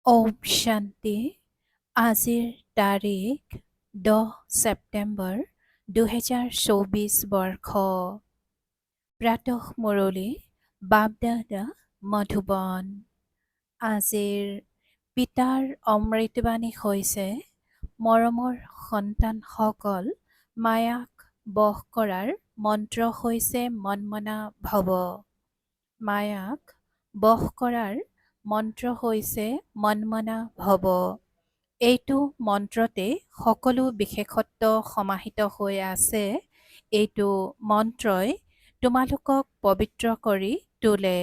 ওম শান্তি। আজিৰ তাৰিখ 10 ছেপ্টেম্বৰ 2024 বৰ্ষ। প্ৰাতঃ মুৰলী বাপদাদা মধুবন। আজিৰ পিতাৰ অমৃতবাণী হৈছে, মৰমৰ সন্তানসকল, মায়াক বশ কৰাৰ মন্ত্ৰ হৈছে মনমনা ভৱ। মায়াক বশ কৰাৰ মন্ত্ৰ হৈছে মনমনা ভৱ। এইটো মন্ত্ৰতে সকলো বিশেষত্ব সমাহিত হৈ আছে। এইটো মন্ত্ৰই তোমালোকক পবিত্ৰ কৰি তোলে।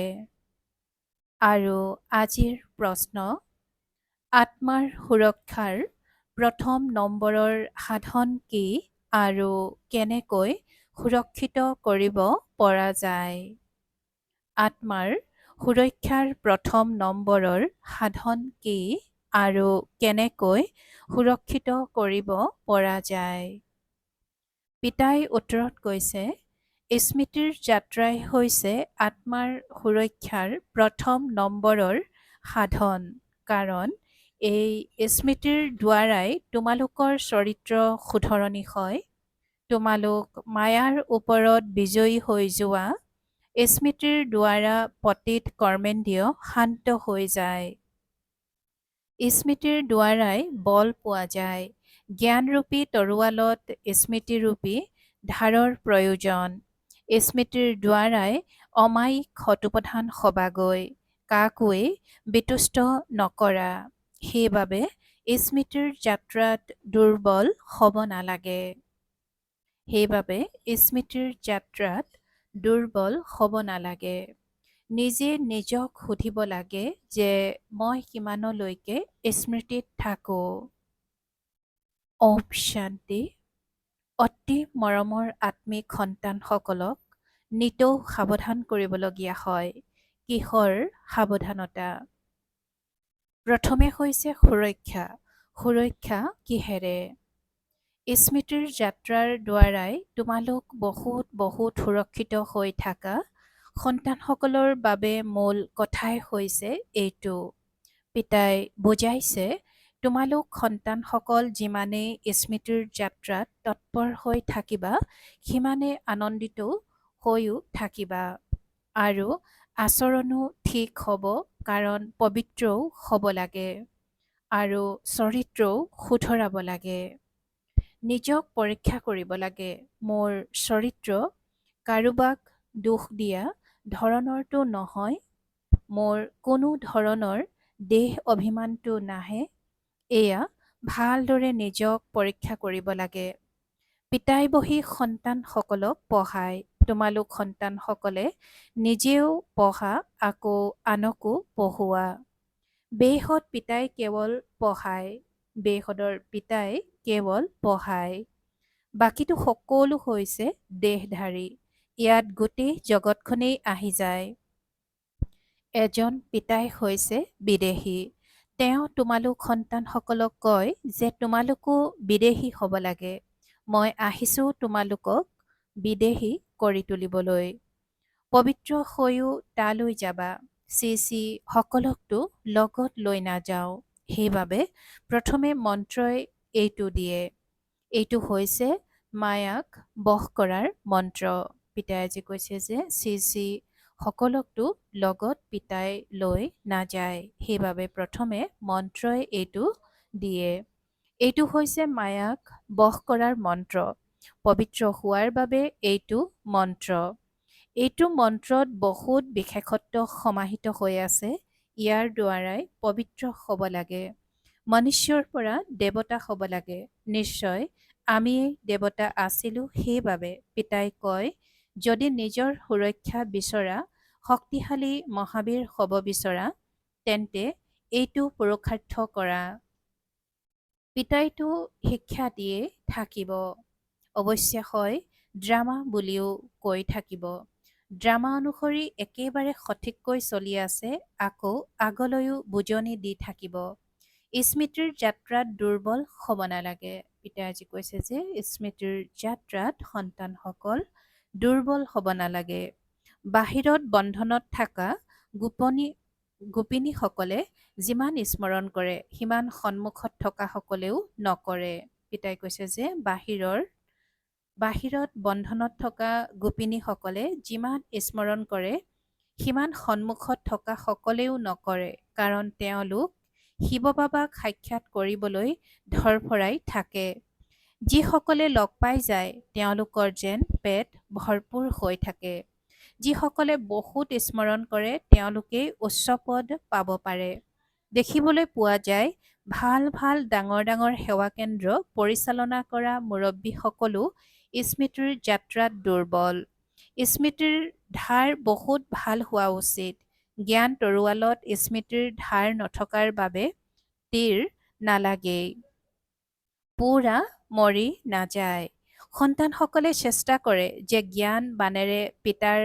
আৰু আজিৰ প্ৰশ্ন, আত্মাৰ সুৰক্ষাৰ প্ৰথম নম্বৰৰ সাধন কি আৰু কেনেকৈ সুৰক্ষিত কৰিব পৰা যায়? আত্মাৰ সুৰক্ষাৰ প্ৰথম নম্বৰৰ সাধন কি আৰু কেনেকৈ সুৰক্ষিত কৰিব পৰা যায়? পিতাই উত্তৰত কৈছে, স্মৃতিৰ যাত্ৰাই হৈছে আত্মাৰ সুৰক্ষাৰ প্ৰথম নম্বৰৰ সাধন, কাৰণ এই স্মৃতিৰ দ্বাৰাই তোমালোকৰ চৰিত্ৰ শুধৰণি হয়। তোমালোক মায়াৰ ওপৰত বিজয়ী হৈ যোৱা। স্মৃতিৰ দ্বাৰা পতিত কৰ্মেন্দ্ৰিয় শান্ত হৈ যায়। স্মৃতিৰ দ্বাৰাই বল পোৱা যায়। জ্ঞানৰূপী তৰোৱালত স্মৃতিৰূপী ধাৰৰ প্ৰয়োজন। স্মৃতিৰ দ্বাৰাই অমায়িক শতোপধান হবাগৈ। কাকোৱেই বিতুষ্ট নকৰা। সেইবাবে স্মৃতিৰ যাত্ৰাত দুৰ্বল হ'ব নালাগে। সেইবাবে স্মৃতিৰ যাত্ৰাত দুৰ্বল হ'ব নালাগে। নিজে নিজক সুধিব লাগে যে মই কিমানলৈকে স্মৃতিত থাকোঁ। ওম শান্তি। অতি মৰমৰ আত্মিক সন্তানসকলক নিতৌ সাৱধান কৰিবলগীয়া হয়। কিহৰ সাৱধানতা? প্ৰথমে হৈছে সুৰক্ষা। সুৰক্ষা কিহেৰে? স্মৃতিৰ যাত্ৰাৰ দ্বাৰাই তোমালোক বহুত সুৰক্ষিত হৈ থাকা। সন্তানসকলৰ বাবে মূল কথাই হৈছে এইটো। পিতাই বুজাইছে, তোমালোক সন্তানসকল যিমানেই স্মৃতিৰ যাত্ৰাত তৎপৰ হৈ থাকিবা, সিমানে আনন্দিত হৈও থাকিবা। আৰু আচৰণো ঠিক হ'ব, কাৰণ পবিত্ৰও হ'ব লাগে আৰু চৰিত্ৰও শুধৰাব লাগে। নিজক পৰীক্ষা কৰিব লাগে। মোৰ চৰিত্ৰ কাৰোবাক দোষ দিয়া ধৰণৰটো নহয়। মোৰ কোনো ধৰণৰ দেহ অভিমানটো নাহে। এয়া ভালদৰে নিজক পৰীক্ষা কৰিব লাগে। পিতাই বহি সন্তানসকলক পঢ়ায়। তোমালোক সন্তানসকলে নিজেও পঢ়া, আকৌ আনকো পঢ়োৱা। বেহদ পিতাই কেৱল পঢ়ায়। বেহদৰ পিতাই কেৱল পঢ়ায়। বাকীটো সকলো হৈছে দেহধাৰী। ইয়াত গোটেই জগতখনেই আহি যায়। এজন পিতাই হৈছে বিদেশী। তেওঁ তোমালোক সন্তানসকলক কয় যে তোমালোকো বিদেশী হ'ব লাগে। মই আহিছোঁ তোমালোকক বিদেশী কৰি তুলিবলৈ। পবিত্ৰ হৈও তালৈ যাবা। শ্ৰী সকলকতো লগত লৈ নাযাওঁ। সেইবাবে প্ৰথমে মন্ত্ৰই এইটো দিয়ে। এইটো হৈছে মায়াক বশ কৰাৰ মন্ত্ৰ। পিতাই আজি কৈছে যে শ্ৰী সকলকতো লগত পিতাই লৈ নাযায়। সেইবাবে প্ৰথমে মন্ত্ৰই এইটো দিয়ে। এইটো হৈছে মায়াক বশ কৰাৰ মন্ত্ৰ। পবিত্ৰ হোৱাৰ বাবে এইটো মন্ত্ৰ। এইটো মন্ত্ৰত বহুত বিশেষত্ব সমাহিত হৈ আছে। ইয়াৰ দ্বাৰাই পবিত্ৰ হ'ব লাগে। মনুষ্যৰ পৰা দেৱতা হ'ব লাগে। নিশ্চয় আমিয়েই দেৱতা আছিলোঁ। সেইবাবে পিতাই কয়, যদি নিজৰ সুৰক্ষা বিচৰা, শক্তিশালী মহাবীৰ হ'ব বিচৰা, তেন্তে এইটো পুৰুষাৰ্থ কৰা। পিতাইটো শিক্ষা দিয়ে থাকিব। অৱশ্যে হয়, ড্ৰামা বুলিও কৈ থাকিব। ড্ৰামা অনুসৰি একেবাৰে সঠিককৈ চলি আছে, আকৌ আগলৈও বুজনি দি থাকিব। স্মৃতিৰ যাত্ৰাত দুৰ্বল হ'ব নালাগে। পিতাই আজি কৈছে যে স্মৃতিৰ যাত্ৰাত সন্তানসকল দুৰ্বল হ'ব নালাগে। বাহিৰত বন্ধনত থকা গোপনী গোপিনীসকলে যিমান স্মৰণ কৰে সিমান সন্মুখত থকাসকলেও নকৰে। পিতাই কৈছে যে বাহিৰত বন্ধনত থকা গোপিনীসকলে যিমান স্মৰণ কৰে সিমান সন্মুখত থকা সকলেও নকৰে, কাৰণ তেওঁলোক শিৱ বাবাক সাক্ষাৎ কৰিবলৈ ধৰফৰাই থাকে। যিসকলে লগ পাই যায় তেওঁলোকৰ যেন পেট ভৰপূৰ হৈ থাকে। যিসকলে বহুত স্মৰণ কৰে তেওঁলোকেই উচ্চ পদ পাব পাৰে। দেখিবলৈ পোৱা যায় ভাল ভাল ডাঙৰ ডাঙৰ সেৱা কেন্দ্ৰ পৰিচালনা কৰা মুৰব্বীসকলো স্মৃতিৰ যাত্ৰাত দুৰ্বল। স্মৃতিৰ ধাৰ বহুত ভাল হোৱা উচিত। জ্ঞান তৰোৱালত স্মৃতিৰ ধাৰ নথকাৰ বাবে তীৰ নালাগেই, পুৰা মৰি নাযায়। সন্তানসকলে চেষ্টা কৰে যে জ্ঞান বাণেৰে পিতাৰ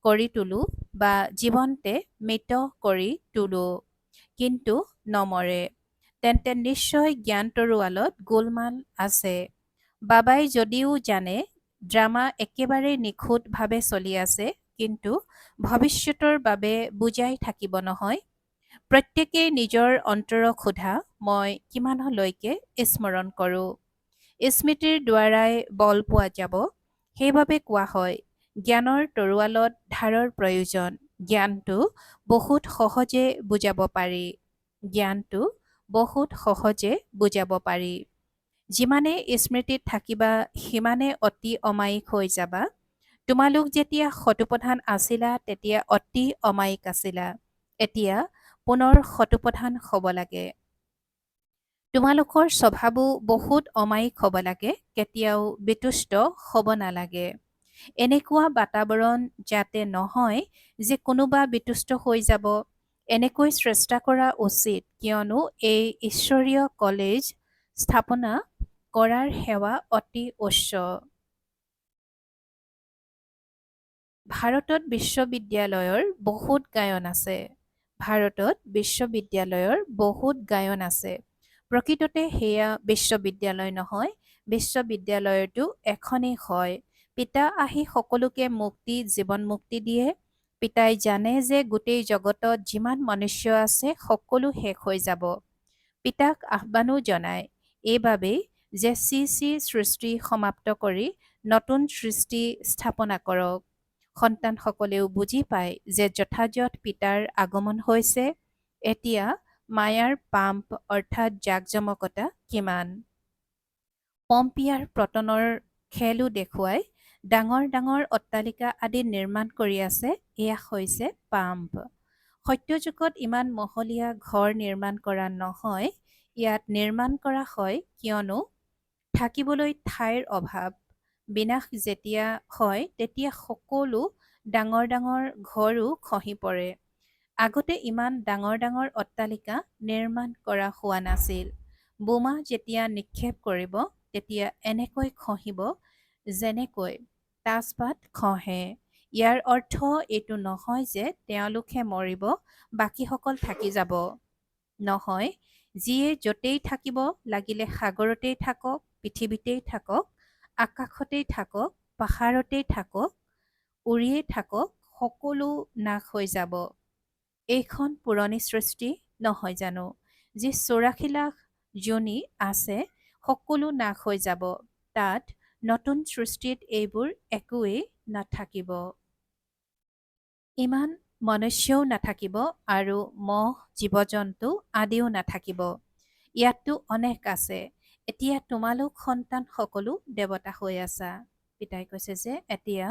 কৰি তোলো বা জীৱন্তে মৃত কৰি তোলো, কিন্তু নমৰে। তেন্তে নিশ্চয় জ্ঞান তৰোৱালত গোলমাল আছে। বাবাই যদিও জানে ড্ৰামা একেবাৰে নিখুঁতভাৱে চলি আছে, কিন্তু ভৱিষ্যতৰ বাবে বুজাই থাকিব নহয়। প্ৰত্যেকেই নিজৰ অন্তৰক সোধা, মই কিমানলৈকে স্মৰণ কৰোঁ। স্মৃতিৰ দ্বাৰাই বল পোৱা যাব। সেইবাবে কোৱা হয় জ্ঞানৰ তৰোৱালত ধাৰৰ প্ৰয়োজন। জ্ঞানটো বহুত সহজে বুজাব পাৰি। জ্ঞানটো বহুত সহজে বুজাব পাৰি। যিমানে স্মৃতিত থাকিবা সিমানে অতি অমায়িক হৈ যাবা। তোমালোক যেতিয়া শতপ্ৰধান আছিলা তেতিয়া অতি অমায়িক আছিলা। এতিয়া পুনৰ শতপ্ৰধান হ'ব লাগে। তোমালোকৰ স্বভাৱো বহুত অমায়িক হ'ব লাগে, কেতিয়াও বিতুষ্ট হ'ব নালাগে। এনেকুৱা বাতাবৰণ যাতে নহয় যে কোনোবা বিতুষ্ট হৈ যাব, এনেকৈ চেষ্টা কৰা উচিত, কিয়নো এই ঈশ্বৰীয় কলেজ স্থাপনা কৰাৰ সেৱা অতি উচ্চ। ভাৰতত বিশ্ববিদ্যালয়ৰ বহুত গায়ন আছে। ভাৰতত বিশ্ববিদ্যালয়ৰ বহুত গায়ন আছে। প্ৰকৃততে সেয়া বিশ্ববিদ্যালয় নহয়, বিশ্ববিদ্যালয়তো এখনেই হয়। পিতা আহি সকলোকে মুক্তি, জীৱন মুক্তি দিয়ে। পিতাই জানে যে গোটেই জগতত যিমান মনুষ্য আছে সকলো শেষ হৈ যাব। পিতাক আহ্বানো জনায় এইবাবেই যে সৃষ্টি সমাপ্ত কৰি নতুন সৃষ্টি স্থাপনা কৰক। সন্তানসকলেও বুজি পায় যে যথাযথ পিতাৰ আগমন হৈছে। এতিয়া মায়াৰ পাম্প অৰ্থাৎ জাকজমকতা কিমান। পম্পিয়াৰ পতনৰ খেলো দেখুৱাই ডাঙৰ ডাঙৰ অট্টালিকা আদি নিৰ্মাণ কৰি আছে, এয়া হৈছে পাম্প। সত্যযুগত ইমান মহলীয়া ঘৰ নিৰ্মাণ কৰা নহয়। ইয়াত নিৰ্মাণ কৰা হয় কিয়নো থাকিবলৈ ঠাইৰ অভাৱ। বিনাশ যেতিয়া হয় তেতিয়া সকলো ডাঙৰ ডাঙৰ ঘৰো খহি পৰে। আগতে ইমান ডাঙৰ ডাঙৰ অট্টালিকা নিৰ্মাণ কৰা হোৱা নাছিল। বোমা যেতিয়া নিক্ষেপ কৰিব তেতিয়া এনেকৈ খহিব যেনেকৈ তাজপাত খহে। ইয়াৰ অৰ্থ এইটো নহয় যে তেওঁলোকে মৰিব, বাকীসকল থাকি যাব। নহয়, যিয়ে য'তেই থাকিব, লাগিলে সাগৰতেই থাকক, পৃথিৱীতেই থাকক, আকাশতেই থাকক, পাহাৰতেই থাকক, উৰিয়েই থাকক, সকলো নাশ হৈ যাব। এইখন পুৰণি সৃষ্টি নহয় জানো? যি 84 লাখ যোনি আছে সকলো নাশ হৈ যাব। তাত নতুন সৃষ্টিত এইবোৰ একোৱেই নাথাকিব। ইমান মনুষ্যও নাথাকিব আৰু মহ, জীৱ-জন্তু আদিও নাথাকিব। ইয়াততো অনেক আছে। এতিয়া তোমালোক সন্তান সকলো দেৱতা হৈ আছা। পিতাই কৈছে যে এতিয়া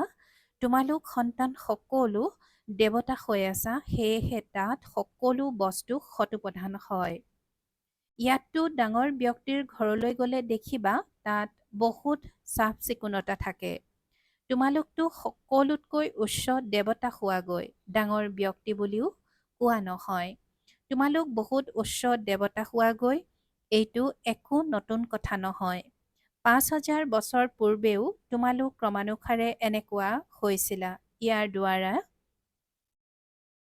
তোমালোক সন্তান সকলো দেৱতা হৈ আছা, সেয়েহে তাত সকলো বস্তু শতপ্ৰধান হয়। ইয়াততো ডাঙৰ ব্যক্তিৰ ঘৰলৈ গ'লে দেখিবা তাত বহুত চাফ চিকুণতা থাকে। তোমালোকতো সকলোতকৈ উচ্চ দেৱতা হোৱাগৈ, ডাঙৰ ব্যক্তি বুলিও কোৱা নহয়। তোমালোক বহুত উচ্চ দেৱতা হোৱাগৈ, এইটো একো নতুন কথা নহয়। 5000 বছৰ পূৰ্বেও তোমালোক ক্ৰমানুসাৰে এনেকুৱা হৈছিলা। ইয়াৰ দ্বাৰা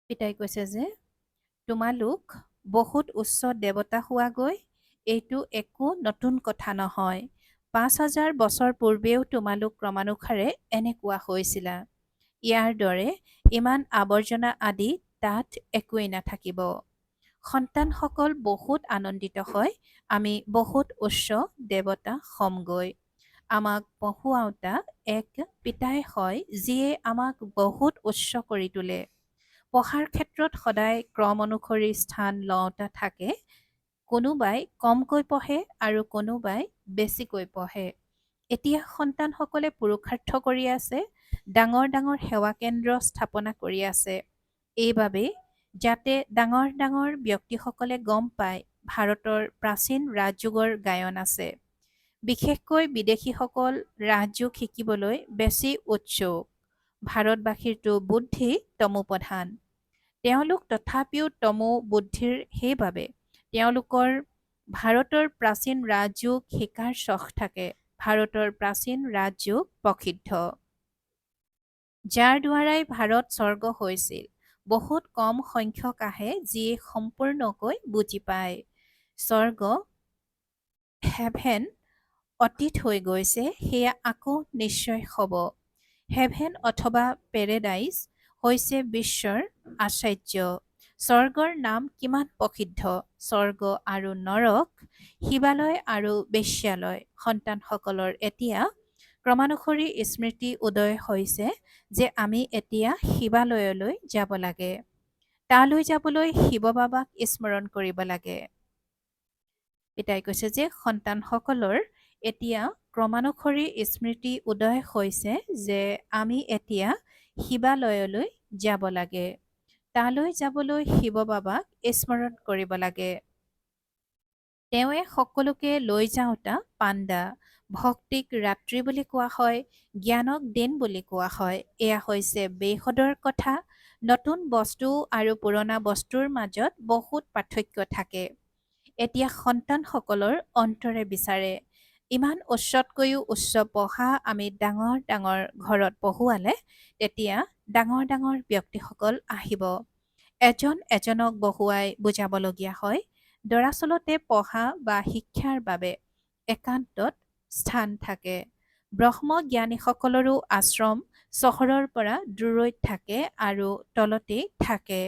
পিতাই কৈছে যে তোমালোক বহুত উচ্চ দেৱতা হোৱাগৈ, এইটো একো নতুন কথা নহয়। 5000 বছৰ পূৰ্বেও তোমালোক ক্ৰমানুসাৰে এনেকুৱা হৈছিলা। ইয়াৰ দৰে ইমান আৱৰ্জনা আদি তাত একোৱেই নাথাকিব। সন্তানসকল বহুত আনন্দিত হয়। আমি বহুত উচ্চ দেৱতা হ'মগৈ। আমাক পঢ়ুৱাওঁতা এক পিতাই হয়, যিয়ে আমাক বহুত উচ্চ কৰি তোলে। পঢ়াৰ ক্ষেত্ৰত সদায় ক্ৰম অনুসৰি স্থান লওঁতা থাকে। কোনোবাই কমকৈ পঢ়ে আৰু কোনোবাই বেছিকৈ পঢ়ে। এতিয়া সন্তানসকলে পুৰুষাৰ্থ কৰি আছে, ডাঙৰ ডাঙৰ সেৱা কেন্দ্ৰ স্থাপনা কৰি আছে। এইবাবেই যাতে ডাঙৰ ডাঙৰ ব্যক্তিসকলে গম পায় ভাৰতৰ প্ৰাচীন ৰাজযোগৰ গায়ন আছে। বিশেষকৈ বিদেশীসকল ৰাজযোগ শিকিবলৈ বেছি উৎসুক। ভাৰতবাসীৰতো বুদ্ধি তমোপ্ৰধান। তেওঁলোক তথাপিও তমো বুদ্ধিৰ সেইবাবে তেওঁলোকৰ ভাৰতৰ প্ৰাচীন ৰাজযোগ শিকাৰ চখ থাকে। ভাৰতৰ প্ৰাচীন ৰাজযোগ প্ৰসিদ্ধ, যাৰ দ্বাৰাই ভাৰত স্বৰ্গ হৈছিল। বহুত কম সংখ্যক আহে যিয়ে সম্পূৰ্ণকৈ বুজি পায়। স্বৰ্গ হেভেন অতীত হৈ গৈছে, সেয়া আকৌ নিশ্চয় হ'ব। হেভেন অথবা পেৰেডাইজ হৈছে বিশ্বৰ আশ্চৰ্য। স্বৰ্গৰ নাম কিমান প্ৰসিদ্ধ। স্বৰ্গ আৰু নৰক, শিৱালয় আৰু বেশ্যালয়। সন্তানসকলৰ এতিয়া ক্ৰমানুসৰি স্মৃতি উদয় হৈছে যে আমি এতিয়া শিৱালয়লৈ যাব লাগে। তালৈ যাবলৈ শিৱ বাবাক স্মৰণ কৰিব লাগে। পিতাই কৈছে যে সন্তানসকলৰ এতিয়া ক্ৰমানুসৰি স্মৃতি উদয় হৈছে যে আমি এতিয়া শিৱালয়লৈ যাব লাগে। তালৈ যাবলৈ শিৱ বাবাক স্মৰণ কৰিব লাগে। তেওঁৱে সকলোকে লৈ যাওঁতা পাণ্ডা। ভক্তিক ৰাত্ৰি বুলি কোৱা হয়, জ্ঞানক দিন বুলি কোৱা হয়। এয়া হৈছে বেসদৰ কথা। নতুন বস্তু আৰু পুৰণা বস্তুৰ মাজত বহুত পাৰ্থক্য থাকে। এতিয়া সন্তানসকলৰ অন্তৰে বিচাৰে, ইমান উচ্চতকৈও উচ্চ পঢ়া আমি ডাঙৰ ডাঙৰ ঘৰত পঢ়ুৱালে তেতিয়া ডাঙৰ ডাঙৰ ব্যক্তিসকল আহিব। এজন এজনক বহুৱাই বুজাবলগীয়া হয়। দৰাচলতে পঢ়া বা শিক্ষাৰ বাবে একান্তত স্থান থাকে। ব্ৰহ্মজ্ঞানীসকলৰো আশ্ৰম চহৰৰ পৰা দূৰৈত থাকে আৰু তলতেই থাকে।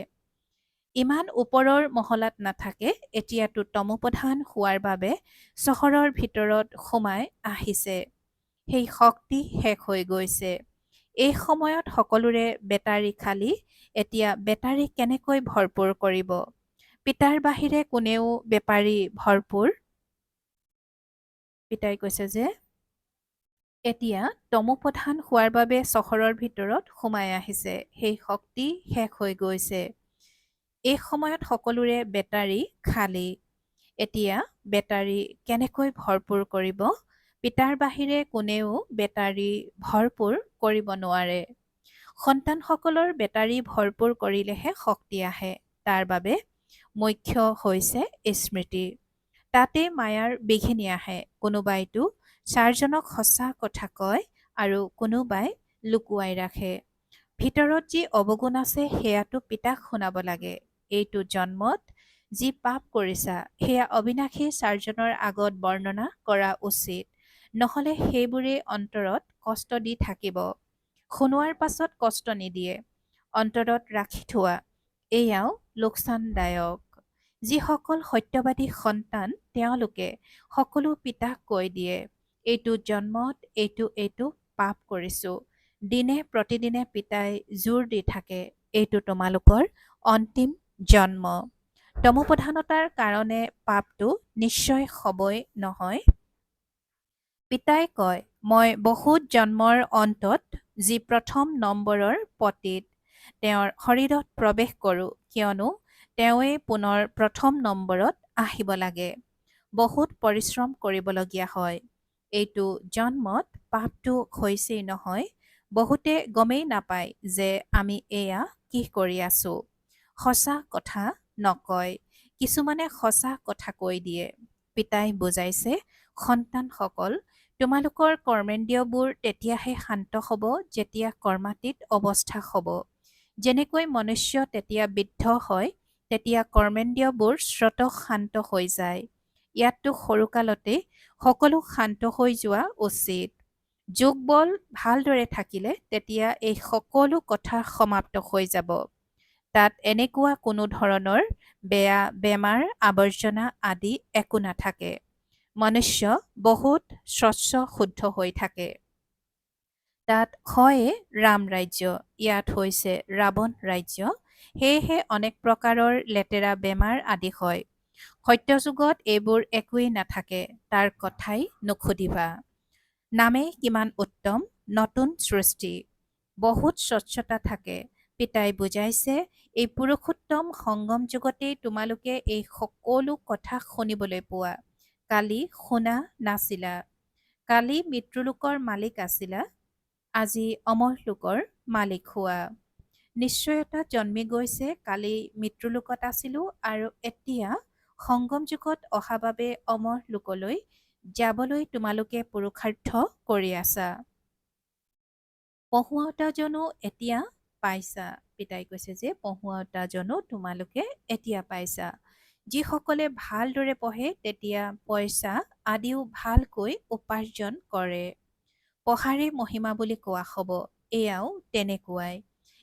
ইমান ওপৰৰ মহলাত নাথাকে। এতিয়াতো তমোপ্ৰধান হোৱাৰ বাবে চহৰৰ ভিতৰত সোমাই আহিছে। সেই শক্তি শেষ হৈ গৈছে। এই সময়ত সকলোৰে বেটাৰী খালী। এতিয়া বেটাৰী কেনেকৈ ভৰপূৰ কৰিব? পিতাৰ বাহিৰে কোনেও বেপাৰী ভৰপূৰ। পিতাই কৈছে যে এতিয়া তমোপ্ৰধান হোৱাৰ বাবে চহৰৰ ভিতৰত সোমাই আহিছে। সেই শক্তি শেষ হৈ গৈছে। এই সময়ত সকলোৰে বেটাৰী খালী। এতিয়া বেটাৰী কেনেকৈ ভৰপূৰ কৰিব? পিতাৰ বাহিৰে কোনেও বেটাৰী ভৰপূৰ কৰিব নোৱাৰে। সন্তানসকলৰ বেটাৰী ভৰপূৰ কৰিলেহে শক্তি আহে। তাৰ বাবে মুখ্য হৈছে স্মৃতি। তাতে মায়াৰ বিঘিনি আহে। কোনোবাইতো চাৰজনক সঁচা কথা কয় আৰু কোনোবাই লুকুৱাই ৰাখে। ভিতৰত যি অৱগুণ আছে সেয়াটো পিতাক শুনাব লাগে। এইটো জন্মত যি পাপ কৰিছা সেয়া অবিনাশী চাৰজনৰ আগত বৰ্ণনা কৰা উচিত। নহ'লে সেইবোৰে অন্তৰত কষ্ট দি থাকিব। শুনোৱাৰ পাছত কষ্ট নিদিয়ে, অন্তৰত ৰাখি থোৱা, এয়াও লোকচানদায়ক। যিসকল সত্যবাদী সন্তান তেওঁলোকে সকলো পিতাক কৈ দিয়ে, এইটো জন্মত এইটো পাপ কৰিছো। দিনে প্ৰতিদিনে পিতাই জোৰ দি থাকে, এইটো তোমালোকৰ অন্তিম জন্ম। তমোপ্ৰধানতাৰ কাৰণে পাপটো নিশ্চয় হ'বই নহয়। পিতাই কয়, মই বহুত জন্মৰ অন্তত যি প্ৰথম নম্বৰৰ পতীত, তেওঁৰ শৰীৰত প্ৰৱেশ কৰোঁ, কিয়নো তেওঁৱেই পুনৰ প্ৰথম নম্বৰত আহিব লাগে। বহুত পৰিশ্ৰম কৰিবলগীয়া হয়। এইটো জন্মত পাপটো হৈছেই নহয়। বহুতে গমেই নাপায় যে আমি এয়া কি কৰি আছো। সঁচা কথা নকয়, কিছুমানে সঁচা কথা কৈ দিয়ে। পিতাই বুজাইছে, সন্তানসকল, তোমালোকৰ কৰ্মেন্দ্ৰিয়বোৰ তেতিয়াহে শান্ত হ'ব যেতিয়া কৰ্মাতীত অৱস্থা হ'ব। যেনেকৈ মনুষ্য তেতিয়া বৃদ্ধ হয়, তেতিয়া কৰ্মেন্দ্ৰিয়বোৰ স্বতঃ শান্ত হৈ যায়। ইয়াততো সৰুকালতে সকলো শান্ত হৈ যোৱা উচিত। যোগ বল ভালদৰে থাকিলে তেতিয়া এই সকলো কথা সমাপ্ত হৈ যাব। তাত এনেকুৱা কোনো ধৰণৰ বেয়া বেমাৰ আৱৰ্জনা আদি একো নাথাকে। মনুষ্য বহুত স্বচ্ছ শুদ্ধ হৈ থাকে। তাত হয়ে ৰাম ৰাজ্য, ইয়াত হৈছে ৰাৱণ ৰাজ্য। সেয়েহে অনেক প্ৰকাৰৰ লেতেৰা বেমাৰ আদি হয়। সত্যযুগত এইবোৰ একোৱেই নাথাকে, তাৰ কথাই নুসুধিবা। নামেই কিমান উত্তম, নতুন সৃষ্টি, বহুত স্বচ্ছতা থাকে। পিতাই বুজাইছে, এই পুৰুষোত্তম সংগম যুগতেই তোমালোকে এই সকলো কথা শুনিবলৈ পোৱা। কালি শুনা নাছিলা। কালি মৃত্যুলোকৰ মালিক আছিলা, আজি অমৰলোকৰ মালিক হোৱা। নিশ্চয়তা জন্মি গৈছে, কালি মৃত্যুলোকত আছিলো আৰু এতিয়া সংগম যুগত অহা বাবে অমৰ লোকলৈ যাবলৈ তোমালোকে পুৰুষাৰ্থ কৰি আছা। পঢ়ুৱাওতাজনো এতিয়া পাইছা। পিতাই কৈছে যে পঢ়ুৱাওতাজনো তোমালোকে এতিয়া পাইছা। যিসকলে ভালদৰে পঢ়ে তেতিয়া পইচা আদিও ভালকৈ উপাৰ্জন কৰে। পঢ়াৰে মহিমা বুলি কোৱা হ'ব, এয়াও তেনেকুৱাই।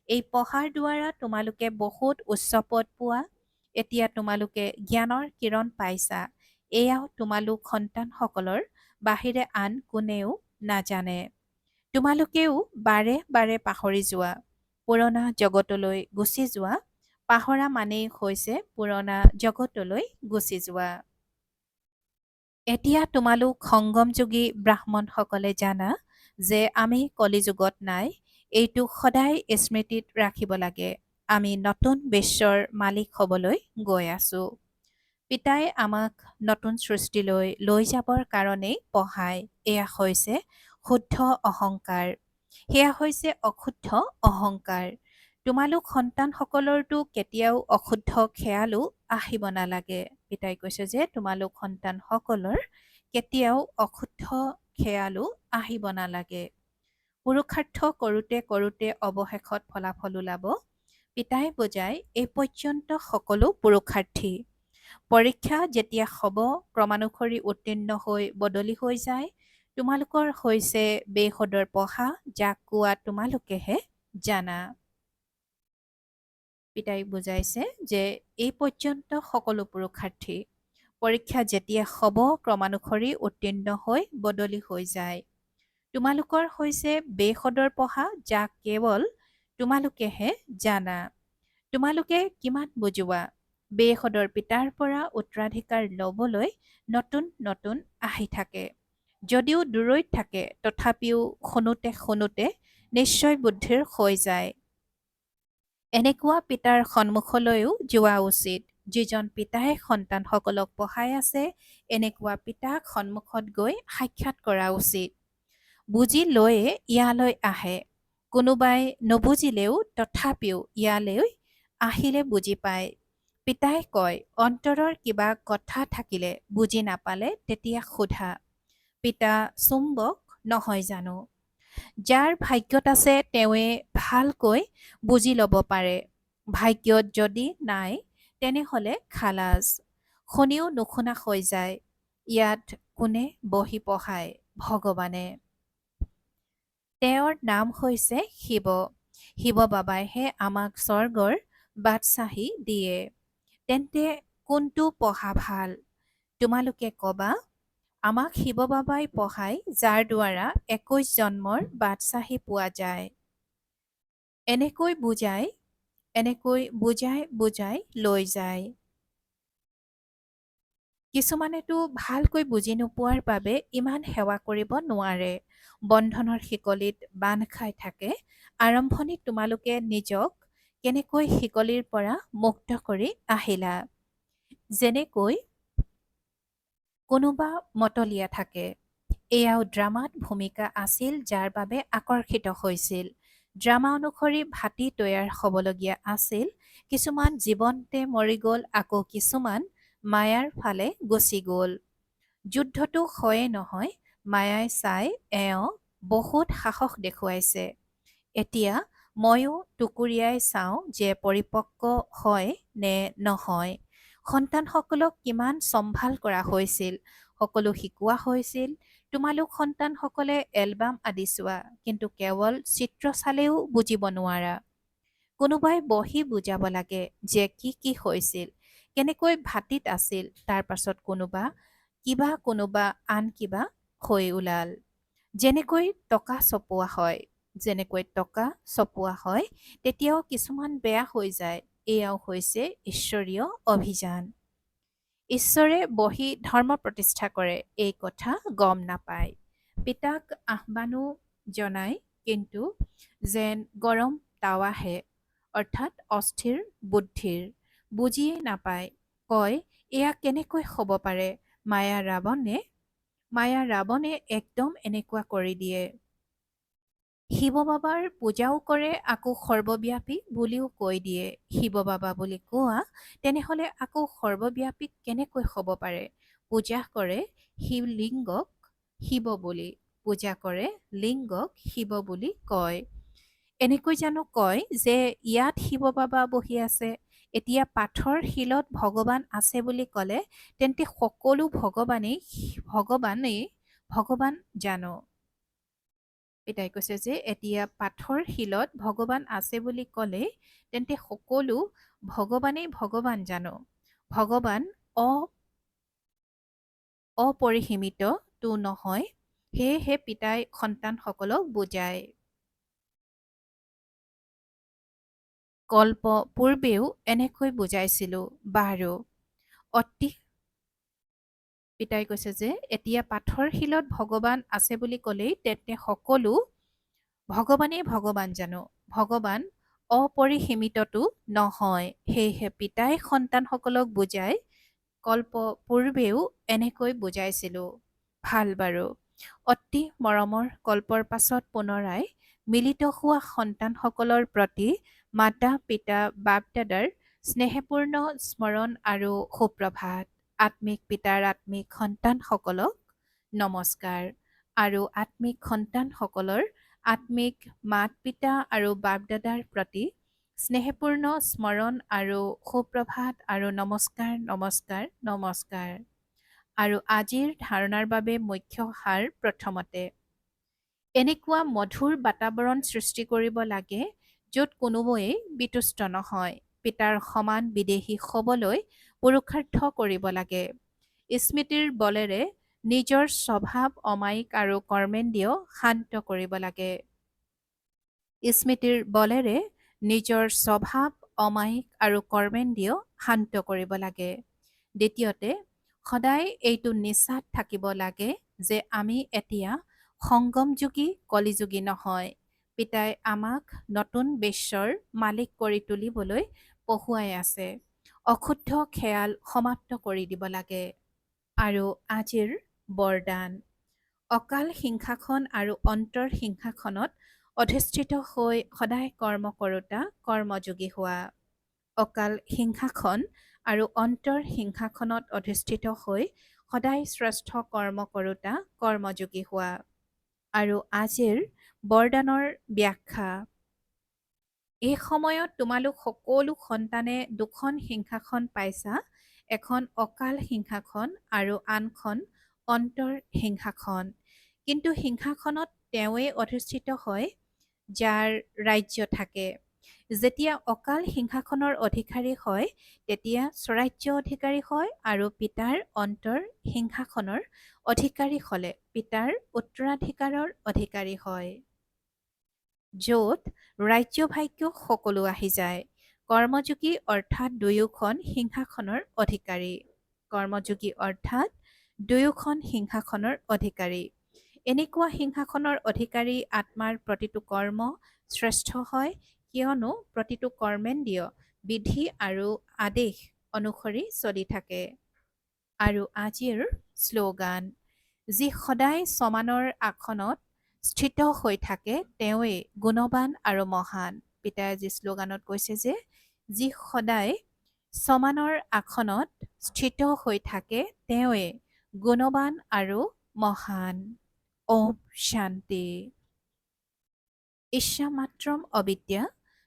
এই পঢ়াৰ দ্বাৰা তোমালোকে বহুত উচ্চ পদ পোৱা। এতিয়া তোমালোকে জ্ঞানৰ কিৰণ পাইছা, এয়াও তোমালোক সন্তানসকলৰ বাহিৰে আন কোনেও নাজানে। তোমালোকেও বাৰে বাৰে পাহৰি যোৱা, পুৰণা জগতলৈ গুচি যোৱা। পাহৰা মানেই হৈছে পুৰণা জগতলৈ গুচি যোৱা। এতিয়া তোমালোক সংগমযোগী ব্ৰাহ্মণসকলে জানা যে আমি কলিযুগত নাই, এইটো সদায় স্মৃতিত ৰাখিব লাগে। আমি নতুন বিশ্বৰ মালিক হ'বলৈ গৈ আছো। পিতাই আমাক নতুন সৃষ্টিলৈ লৈ যাবৰ কাৰণেই পঢ়ায়। এয়া হৈছে শুদ্ধ অহংকাৰ, সেয়া হৈছে অশুদ্ধ অহংকাৰ। তোমালোক সন্তানসকলৰতো কেতিয়াও অশুদ্ধ খেয়ালো আহিব নালাগে। পিতাই কৈছে যে তোমালোক সন্তানসকলৰ কেতিয়াও অশুদ্ধ খেয়ালো আহিব নালাগে। পুৰুষাৰ্থ কৰোঁতে কৰোঁতে অৱশেষত ফলাফল ওলাব। পিতাই বুজাই এই পৰ্যন্ত সকলো পুৰুষাৰ্থী। পৰীক্ষা যেতিয়া হ'ব, ক্ৰমানুসৰি উত্তীৰ্ণ হৈ বদলি হৈ যায়। তোমালোকৰ হৈছে বেসদৰ পঢ়া, যাক কোৱা তোমালোকেহে জানা। পিতাই বুজাইছে যে এই পৰ্যন্ত সকলো পুৰুষাৰ্থী। পৰীক্ষা যেতিয়া হ'ব, ক্ৰমানুসৰি উত্তীৰ্ণ হৈ বদলি হৈ যায়। তোমালোকৰ হৈছে বেসদৰ পঢ়া, যাক কেৱল তোমালোকেহে জানা। তোমালোকে কিমান বুজোৱা। বেসদৰ পিতাৰ পৰা উত্তৰাধিকাৰ ল'বলৈ নতুন নতুন আহি থাকে। যদিও দূৰৈত থাকে, তথাপিও শুনোতে শুনোতে নিশ্চয় বুদ্ধিৰ হৈ যায়। এনেকুৱা পিতাৰ সন্মুখলৈও যোৱা উচিত। যিজন পিতাই সন্তানসকলক পঢ়াই আছে, এনেকুৱা পিতাক সন্মুখত গৈ সাক্ষাৎ কৰা উচিত। বুজি লৈয়ে ইয়ালৈ আহে। কোনোবাই নুবুজিলেও তথাপিও ইয়ালৈ আহিলে বুজি পায়। পিতাই কয়, অন্তৰৰ কিবা কথা থাকিলে বুজি নাপালে তেতিয়া সোধা। পিতা চুম্বক নহয় জানো? যাৰ ভাগ্যত আছে তেওঁৱে ভালকৈ বুজি ল'ব পাৰে। ভাগ্যত যদি নাই, তেনেহ'লে খালাজ, শুনিও নুশুনা হৈ যায়। ইয়াত কোনে বহি পঢ়ায়? ভগৱানে। তেওঁৰ নাম হৈছে শিৱ। শিৱ বাবাইহে আমাক স্বৰ্গৰ বাদশ্বাহী দিয়ে। তেন্তে কোনটো পঢ়া ভাল? তোমালোকে ক'বা, আমাক শিৱ বাবাই পঢ়ায়, যাৰ দ্বাৰা 21 জন্মৰ বাদশ্বাহী পোৱা যায়। এনেকৈ বুজাই বুজাই লৈ যায়। কিছুমানেতো ভালকৈ বুজি নোপোৱাৰ বাবে ইমান সেৱা কৰিব নোৱাৰে। বন্ধনৰ শিকলিত বান্ধ খাই থাকে। আৰম্ভণিত তোমালোকে নিজক কেনেকৈ শিকলিৰ পৰা মুক্ত কৰি আহিলা। যেনেকৈ কোনোবা মতলীয়া থাকে। এয়াও ড্ৰামাত ভূমিকা আছিল, যাৰ বাবে আকৰ্ষিত হৈছিল। ড্ৰামা অনুসৰি ভাটি তৈয়াৰ হ'বলগীয়া আছিল। কিছুমান জীৱনতে মৰি গ'ল, আকৌ কিছুমান মায়াৰ ফালে গুচি গ'ল। যুদ্ধটো হয়ে নহয়, মায়াই চাই এওঁ বহুত সাহস দেখুৱাইছে। এতিয়া ময়ো টুকুৰিয়াই চাওঁ যে পৰিপক্ক হয় নে নহয়। সন্তানসকলক কিমান চম্ভাল কৰা হৈছিল, সকলো শিকোৱা হৈছিল। তোমালোক সন্তানসকলে এলবাম আদি চোৱা, কিন্তু কেৱল চিত্ৰ চালেও বুজিব নোৱাৰা। কোনোবাই বহি বুজাব লাগে যে কি হৈছিল, কেনেকৈ ভাতিত আছিল। তাৰ পাছত কোনোবা আন কিবা হৈ ওলাল। যেনেকৈ টকা চপোৱা হয়, তেতিয়াও কিছুমান বেয়া হৈ যায়। এয়াও হৈছে ঈশ্বৰীয় অভিযান। ঈশ্বৰে বহি ধৰ্ম প্ৰতিষ্ঠা কৰে, এই কথা গম নাপায়। পিতাক আহ্বানো জনায়, কিন্তু যেন গৰম তাৱাহে, অৰ্থাৎ অস্থিৰ বুদ্ধিৰ। বুজিয়েই নাপায়। কয়, এয়া কেনেকৈ হ'ব পাৰে? মায়া ৰাৱণে একদম এনেকুৱা কৰি দিয়ে। শিৱ বাবাৰ পূজাও কৰে, আকৌ সৰ্বব্যাপী বুলিও কৈ দিয়ে। শিৱ বাবা বুলি কোৱা, তেনেহলে আকৌ সৰ্বব্যাপী কেনেকৈ হ'ব পাৰে? পূজা কৰে শিৱলিংগক শিৱ বুলি, শিৱ বুলি কয়। এনেকৈ জানো কয় যে ইয়াত শিৱ বাবা বহি আছে, এতিয়া পাথৰ শিলত ভগৱান আছে বুলি ক'লে তেন্তে সকলো ভগৱান জানো? পিতাই কৈছে যে এতিয়া পাথৰ শিলত ভগৱান আছে বুলি ক'লে তেন্তে সকলো ভগৱানেই ভগৱান জানো? ভগৱান অপৰিসীমিতটো নহয়। সেয়েহে পিতাই সন্তানসকলক বুজায়। কল্প পূৰ্বেও এনেকৈ বুজাইছিলো বাৰু। পিতাই কৈছে যে এতিয়া পাথৰ শিলত ভগৱান আছে বুলি ক'লেই তেন্তে সকলো ভগৱানেই ভগৱান জানো? ভগৱান অপৰিসীমিতটো নহয়। সেয়েহে পিতাই সন্তানসকলক বুজাই, কল্প পূৰ্বেও এনেকৈ বুজাইছিলো। ভাল বাৰু। অতি মৰমৰ কল্পৰ পাছত পুনৰাই মিলিত হোৱা সন্তানসকলৰ প্ৰতি মাতা পিতা বাপ দাদাৰ স্নেহপূৰ্ণ স্মৰণ আৰু সুপ্ৰভাত। আত্মিক পিতাৰ আত্মিক সন্তানসকলক নমস্কাৰ, আৰু আত্মিক সন্তানসকলৰ আত্মিক মাত পিতা আৰু বাপ দাদাৰ প্ৰতি স্নেহপূৰ্ণ স্মৰণ আৰু সুপ্ৰভাত আৰু নমস্কাৰ। আৰু আজিৰ ধাৰণাৰ বাবে মুখ্য সাৰ প্ৰথমতে এনেকুৱা মধুৰ বাতাবৰণ সৃষ্টি কৰিব লাগে য'ত কোনোৱেই বিতুষ্ট নহয়। পিতাৰ সমান বিদেশী হ'বলৈ পুৰুষাৰ্থ কৰিব লাগে। স্মৃতিৰ বলেৰে নিজৰ স্বভাৱ অমায়িক আৰু কৰ্মেন্দ্ৰিয় শান্ত কৰিব লাগে। স্মৃতিৰ বলেৰে নিজৰ স্বভাৱ অমায়িক আৰু কৰ্মেন্দ্ৰিয় শান্ত কৰিব লাগে। দ্বিতীয়তে, সদায় এইটো নিশ্চাত থাকিব লাগে যে আমি এতিয়া সংগমযোগী কলিযোগী নহয়। পিতাই আমাক নতুন বিশ্বৰ মালিক কৰি তুলিবলৈ পঢ়ুৱাই আছে। অশুদ্ধ খেয়াল সমাপ্ত কৰি দিব লাগে। আৰু আজিৰ বৰদান, অকাল সিংহাসন আৰু অন্তৰ সিংহাসনত অধিষ্ঠিত হৈ সদায় কৰ্ম কৰোঁতা কৰ্মযোগী হোৱা। অকাল সিংহাসন আৰু অন্তৰ সিংহাসনত অধিষ্ঠিত হৈ সদায় শ্ৰেষ্ঠ কৰ্ম কৰোঁতা কৰ্মযোগী হোৱা। আৰু আজিৰ বৰদানৰ ব্যাখ্যা, এই সময়ত তোমালোক সকলো সন্তানে দুখন সিংহাসন পাইছা, এখন অকাল সিংহাসন আৰু আনখন অন্তৰ সিংহাসন। কিন্তু সিংহাসনত তেওঁৱেই অধিষ্ঠিত হয় যাৰ ৰাজ্য থাকে। যেতিয়া অকাল সিংহাসনৰ অধিকাৰী হয় তেতিয়া স্বৰাজ্য অধিকাৰী হয়, আৰু পিতাৰ অন্তৰ সিংহাসনৰ অধিকাৰী হ'লে পিতাৰ উত্তৰাধিকাৰৰ অধিকাৰী হয়। য'ত ৰাজ্য-ভাগ্য সকলো আহি যায়। কৰ্মযোগী অৰ্থাৎ দুয়োখন সিংহাসনৰ অধিকাৰী। এনেকুৱা সিংহাসনৰ অধিকাৰী আত্মাৰ প্ৰতিটো কৰ্ম শ্ৰেষ্ঠ হয়, কিয়নো প্ৰতিটো কৰ্মেন্দ্ৰিয় বিধি আৰু আদেশ অনুসৰি চলি থাকে। আৰু আজিৰ শ্লোগান, যি সদায় সমানৰ আসনত স্থিত হৈ থাকে তেওঁৱেই গুণৱান আৰু মহান। পিতাই আজি শ্লোগানত কৈছে যে যি সদায় সমানৰ আসনত স্থিত হৈ থাকে তেওঁৱেই গুণৱান আৰু মহান। ওম শান্তি। ইচ্ছামাত্ৰম অবিদ্যা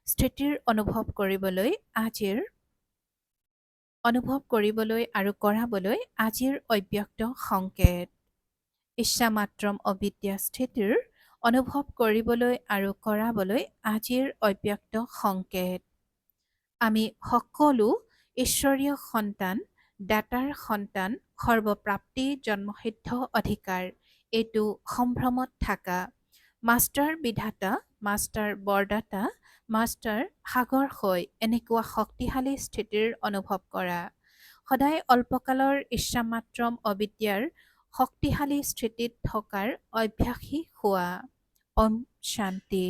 স্থিতিৰ অনুভৱ কৰিবলৈ আৰু কৰাবলৈ আজিৰ অব্যক্ত সংকেত। ইচ্ছামাত্ৰম অবিদ্যা স্থিতিৰ অনুভৱ কৰিবলৈ আৰু কৰাবলৈ আজিৰ অব্যক্ত সংকেত। আমি সকলো ঈশ্বৰীয় সন্তান, দাতাৰ সন্তান, সৰ্বপ্ৰাপ্তি জন্মসিদ্ধ অধিকাৰ। এইটো সম্ভ্ৰমত থাকা। মাষ্টাৰ বিধাতা, মাষ্টাৰ বৰদাতা, মাষ্টাৰ সাগৰ হৈ এনেকুৱা শক্তিশালী স্থিতিৰ অনুভৱ কৰা। সদায় অল্পকালৰ ইচ্ছামাত্ৰম অবিদ্যাৰ শক্তিশালী স্থিতিত থকাৰ অভ্যাসী হোৱা। ওম শান্তি।